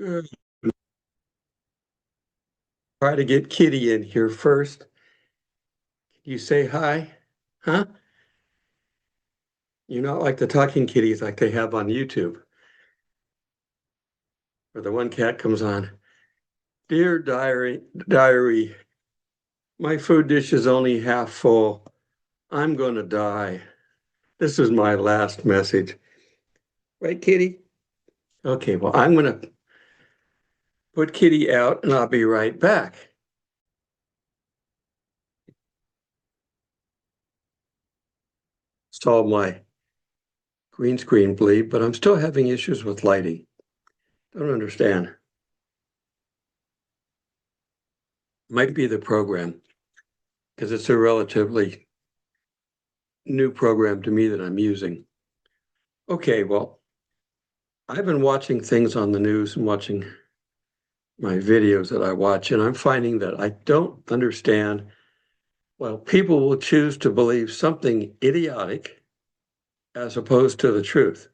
Uh, Try to get Kitty in here first. You say hi? Huh? You're not like the talking kitties like they have on YouTube, where the one cat comes on. Dear diary, my food dish is only half full. I'm gonna die. This is my last message. Right, Kitty? Okay, well, I'm gonna put Kitty out and I'll be right back. Solve my green screen bleed, but I'm still having issues with lighting. Don't understand. Might be the program because it's a relatively new program to me that I'm using. Okay, well, I've been watching things on the news and watching my videos that I watch, and I'm finding that I don't understand. Well, people will choose to believe something idiotic as opposed to the truth.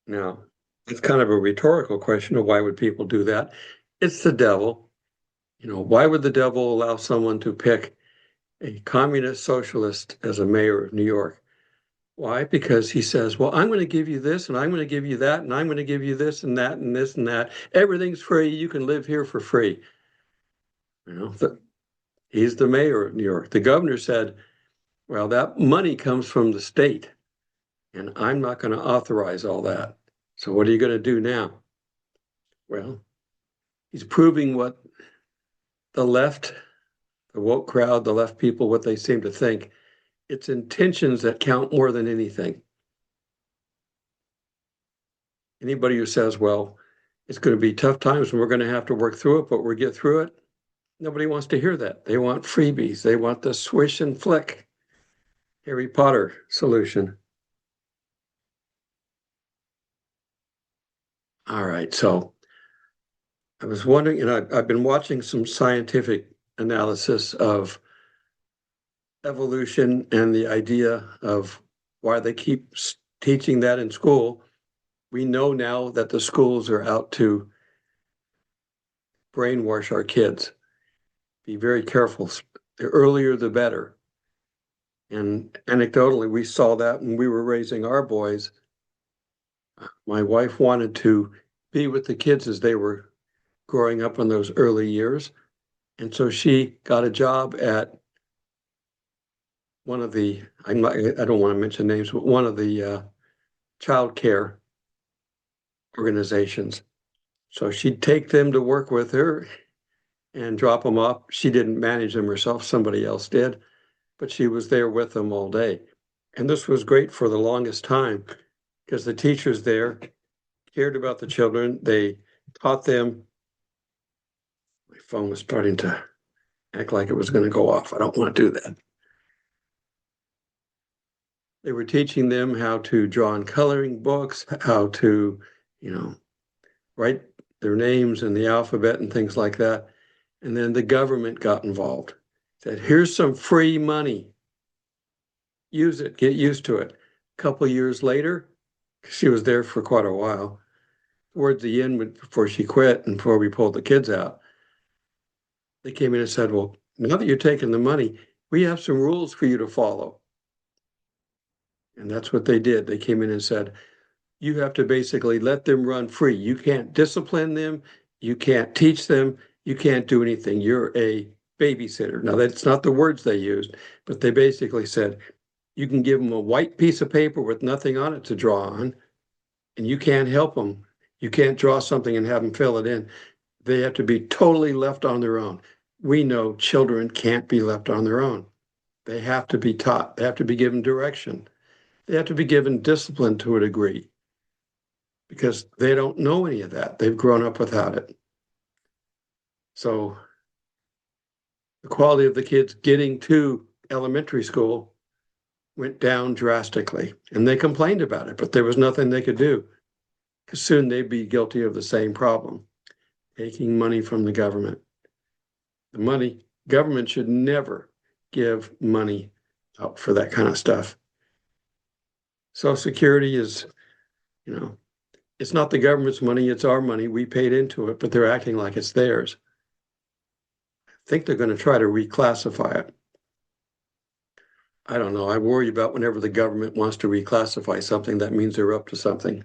Now, it's kind of a rhetorical question of why would people do that? It's the devil. Why would the devil allow someone to pick a communist socialist as a mayor of New York? Why? Because he says, well, I'm going to give you this and I'm going to give you that and I'm going to give you this and that and this and that. Everything's free. You can live here for free. You know, he's the mayor of New York. The governor said, well, that money comes from the state and I'm not going to authorize all that. So what are you going to do now? Well, he's proving what the left, the woke crowd, the left people, what they seem to think. It's intentions that count more than anything. Anybody who says, well, it's going to be tough times and we're going to have to work through it, but we'll get through it. Nobody wants to hear that. They want freebies. They want the swish and flick Harry Potter solution. All right. So I was wondering, and I've been watching some scientific analysis of evolution and the idea of why they keep teaching that in school. We know now that the schools are out to brainwash our kids. Be very careful. The earlier, the better. And anecdotally, we saw that when we were raising our boys. My wife wanted to be with the kids as they were growing up in those early years. And so she got a job at one of the, I don't want to mention names, but one of the child care organizations. So she'd take them to work with her and drop them off. She didn't manage them herself, somebody else did, but she was there with them all day. And this was great for the longest time because the teachers there cared about the children. They taught them. My phone was starting to act like it was going to go off. I don't want to do that. They were teaching them how to draw in coloring books, how to, you know, write their names in the alphabet and things like that. And then the government got involved. Said, here's some free money. Use it, get used to it. A couple of years later, she was there for quite a while. Towards the end, before she quit and before we pulled the kids out, they came in and said, well, now that you're taking the money, we have some rules for you to follow. And that's what they did. They came in and said, you have to basically let them run free. You can't discipline them. You can't teach them. You can't do anything. You're a babysitter. Now, that's not the words they used, but they basically said, you can give them a white piece of paper with nothing on it to draw on, and you can't help them. You can't draw something and have them fill it in. They have to be totally left on their own. We know children can't be left on their own. They have to be taught. They have to be given direction. They have to be given discipline to a degree because they don't know any of that. They've grown up without it. So the quality of the kids getting to elementary school went down drastically, and they complained about it, but there was nothing they could do because soon they'd be guilty of the same problem, taking money from the government. The government should never give money out for that kind of stuff. Social Security is, you know, It's not the government's money, it's our money. We paid into it, but they're acting like it's theirs. I think they're going to try to reclassify it. I don't know. I worry about whenever the government wants to reclassify something, that means they're up to something.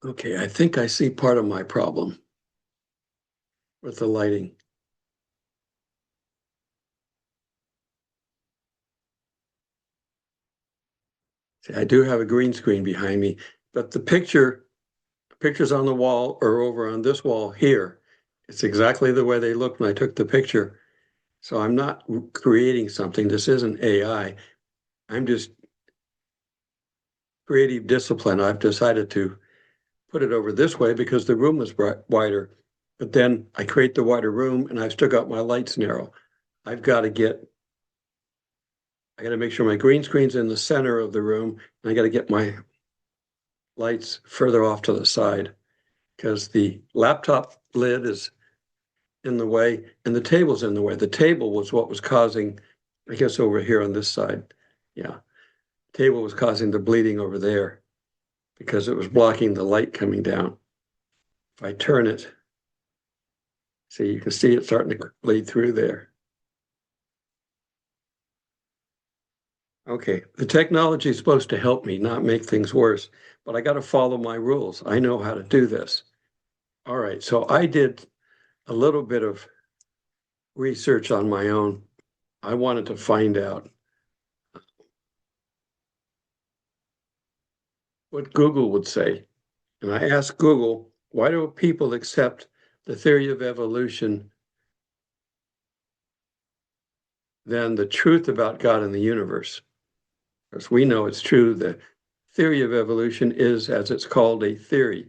Okay, I think I see part of my problem with the lighting. See, I do have a green screen behind me, but the pictures on the wall are over on this wall here. It's exactly the way they looked when I took the picture. So I'm not creating something. This isn't AI. I'm just creative discipline. I've decided to put it over this way because the room is wider. But then I create the wider room and I've still got my lights narrow. I got to make sure my green screen's in the center of the room, and I got to get my lights further off to the side because the laptop lid is in the way and the table's in the way. The table was what was causing, I guess over here on this side. Yeah. Table was causing the bleeding over there because it was blocking the light coming down. If I turn it, see, you can see it starting to bleed through there. Okay, the technology is supposed to help me, not make things worse, but I got to follow my rules. I know how to do this. All right, so I did a little bit of research on my own. I wanted to find out what Google would say. And I asked Google, why do people accept the theory of evolution than the truth about God and the universe? Because we know it's true. The theory of evolution is, as it's called, a theory,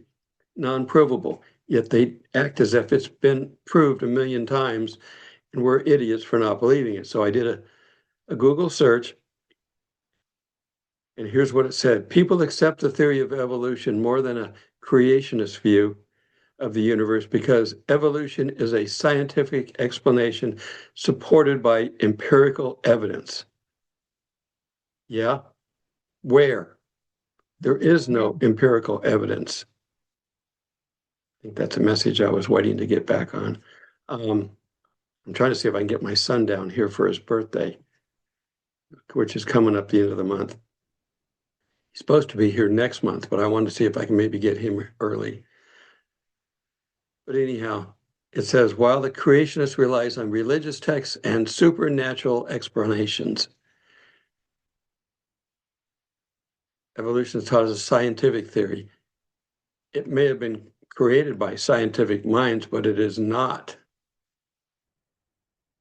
non-provable, yet they act as if it's been proved a million times, and we're idiots for not believing it. So I did a Google search, and here's what it said. People accept the theory of evolution more than a creationist view of the universe because evolution is a scientific explanation supported by empirical evidence. Yeah, where? There is no empirical evidence. I think that's a message I was waiting to get back on. I'm trying to see if I can get my son down here for his birthday, which is coming up the end of the month. He's supposed to be here next month, but I wanted to see if I can maybe get him early. But anyhow, it says, while the creationist relies on religious texts and supernatural explanations, evolution is taught as a scientific theory. It may have been created by scientific minds, but it is not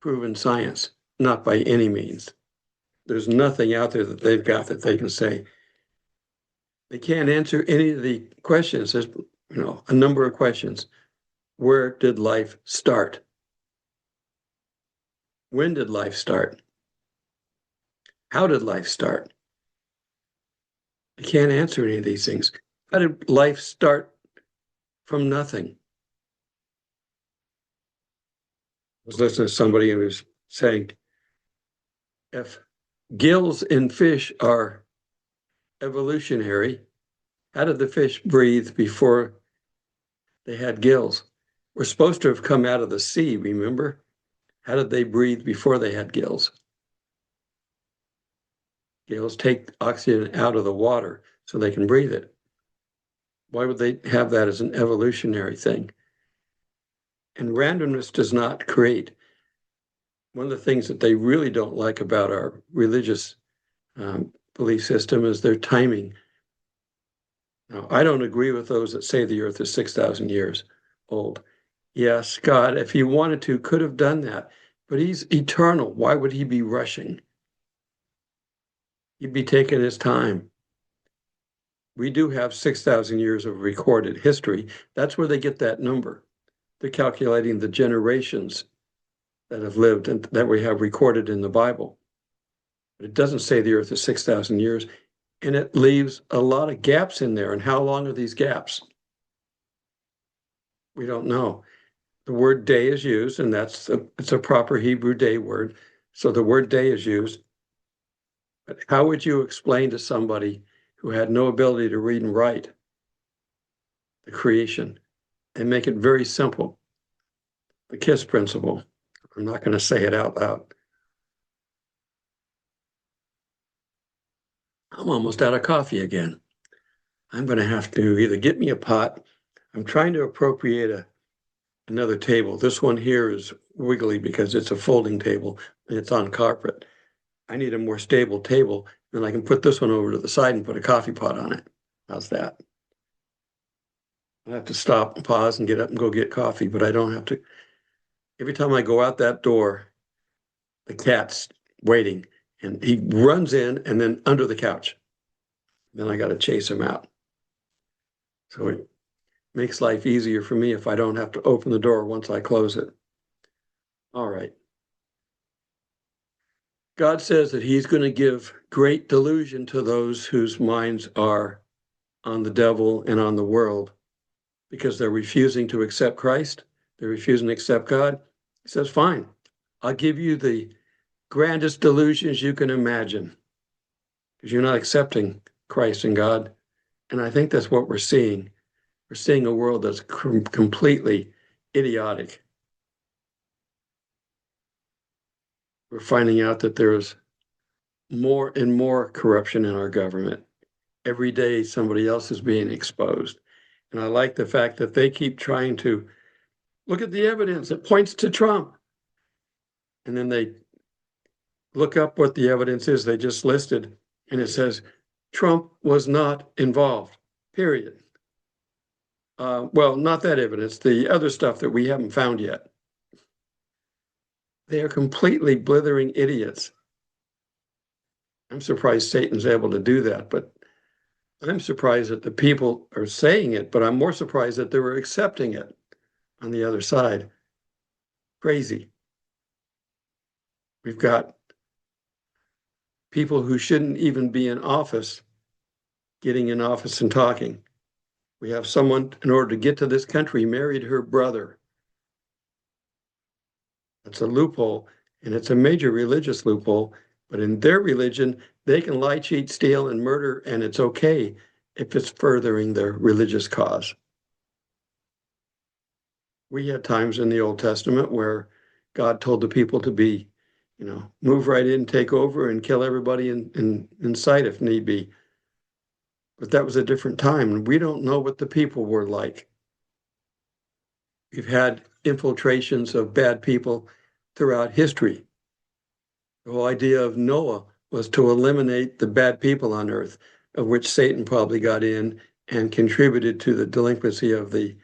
proven science, not by any means. There's nothing out there that they've got that they can say. They can't answer any of the questions. There's, a number of questions. Where did life start? When did life start? How did life start? They can't answer any of these things. How did life start from nothing? I was listening to somebody who was saying, if gills in fish are evolutionary, how did the fish breathe before they had gills? We're supposed to have come out of the sea, remember? How did they breathe before they had gills? Gills take oxygen out of the water so they can breathe it. Why would they have that as an evolutionary thing? And randomness does not create. One of the things that they really don't like about our religious belief system is their timing. Now, I don't agree with those that say the earth is 6,000 years old. Yes, God, if he wanted to, could have done that, but he's eternal. Why would he be rushing? He'd be taking his time. We do have 6,000 years of recorded history. That's where they get that number. They're calculating the generations that have lived and that we have recorded in the Bible. But it doesn't say the earth is 6,000 years, and it leaves a lot of gaps in there. And how long are these gaps? We don't know. The word day is used, and it's a proper Hebrew day word. So the word day is used. But how would you explain to somebody who had no ability to read and write the creation and make it very simple? The KISS principle. I'm not going to say it out loud. I'm almost out of coffee again. I'm going to have to either get me a pot. I'm trying to appropriate another table. This one here is wiggly because it's a folding table and it's on carpet. I need a more stable table, and I can put this one over to the side and put a coffee pot on it. How's that? I have to stop and pause and get up and go get coffee, but I don't have to. Every time I go out that door, the cat's waiting, and he runs in and then under the couch. Then I got to chase him out. So it makes life easier for me if I don't have to open the door once I close it. All right. God says that he's going to give great delusion to those whose minds are on the devil and on the world because they're refusing to accept Christ. They're refusing to accept God. He says, fine, I'll give you the grandest delusions you can imagine because you're not accepting Christ and God. And I think that's what we're seeing. We're seeing a world that's completely idiotic. We're finding out that there's more and more corruption in our government. Every day somebody else is being exposed. And I like the fact that they keep trying to look at the evidence that points to Trump. And then they look up what the evidence is they just listed, and it says Trump was not involved, period. Well, not that evidence, the other stuff that we haven't found yet. They are completely blithering idiots. I'm surprised Satan's able to do that, but I'm surprised that the people are saying it, but I'm more surprised that they were accepting it on the other side. Crazy. We've got people who shouldn't even be in office getting in office and talking. We have someone, in order to get to this country, married her brother. That's a loophole, and it's a major religious loophole. But in their religion, they can lie, cheat, steal, and murder, and it's okay if it's furthering their religious cause. We had times in the Old Testament where God told the people to be, move right in, take over, and kill everybody in sight if need be. But that was a different time, and we don't know what the people were like. We've had infiltrations of bad people throughout history. The whole idea of Noah was to eliminate the bad people on earth, of which Satan probably got in and contributed to the delinquency of the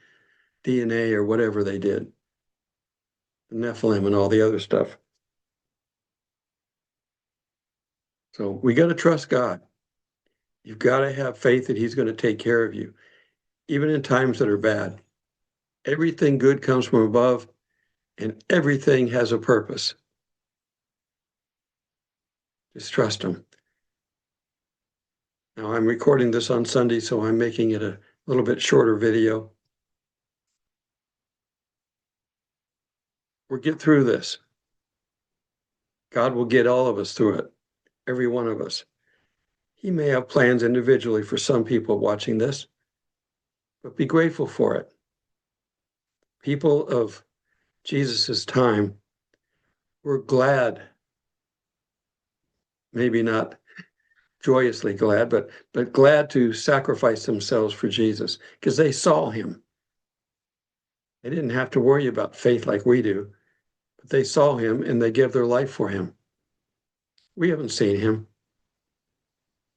DNA or whatever they did, the Nephilim and all the other stuff. So we got to trust God. You've got to have faith that he's going to take care of you, even in times that are bad. Everything good comes from above, and everything has a purpose. Just trust him. Now, I'm recording this on Sunday, so I'm making it a little bit shorter video. We'll get through this. God will get all of us through it, every one of us. He may have plans individually for some people watching this, but be grateful for it. People of Jesus's time were glad, maybe not joyously glad, but glad to sacrifice themselves for Jesus because they saw him. They didn't have to worry about faith like we do, but they saw him and they gave their life for him. We haven't seen him.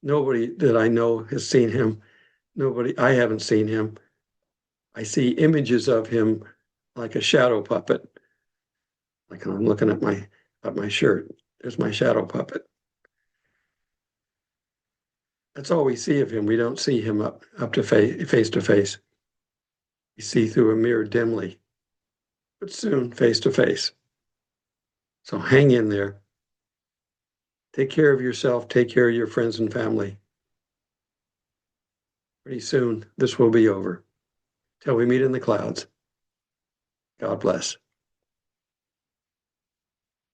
Nobody that I know has seen him. I haven't seen him. I see images of him like a shadow puppet. Like I'm looking at my shirt. There's my shadow puppet. That's all we see of him. We don't see him up to face to face. We see through a mirror dimly, but soon face to face. So hang in there. Take care of yourself. Take care of your friends and family. Pretty soon, this will be over. Till we meet in the clouds. God bless.